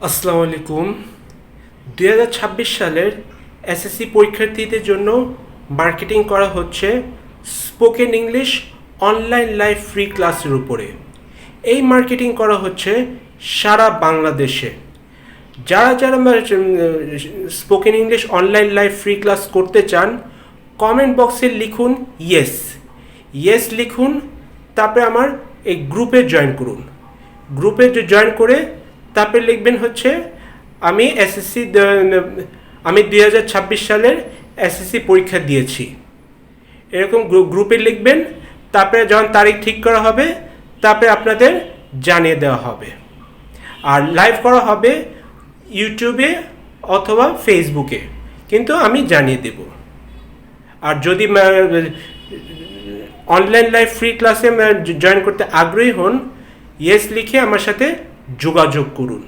আসসালামু আলাইকুম। 2026 সালের এসএসসি পরীক্ষার্থীদের জন্য মার্কেটিং করা হচ্ছে spoken English online live free ক্লাসের উপরে। এই মার্কেটিং করা হচ্ছে সারা বাংলাদেশে। যারা যারা spoken English online live free class করতে চান, কমেন্ট বক্সে লিখুন ইয়েস, ইয়েস লিখুন, তারপরে আমার এই গ্রুপে জয়েন করুন। গ্রুপে জয়েন করে তারপরে লিখবেন হচ্ছে আমি 2026 সালের এসএসসি পরীক্ষা দিয়েছি, এরকম গ্রুপে লিখবেন। তারপরে যখন তারিখ ঠিক করা হবে তারপরে আপনাদের জানিয়ে দেওয়া হবে। আর লাইভ করা হবে ইউটিউবে অথবা ফেসবুকে, কিন্তু আমি জানিয়ে দেব। আর যদি অনলাইন লাইভ ফ্রি ক্লাসে জয়েন করতে আগ্রহী হন, ইয়েস লিখে আমার সাথে যোগাযোগ করুন।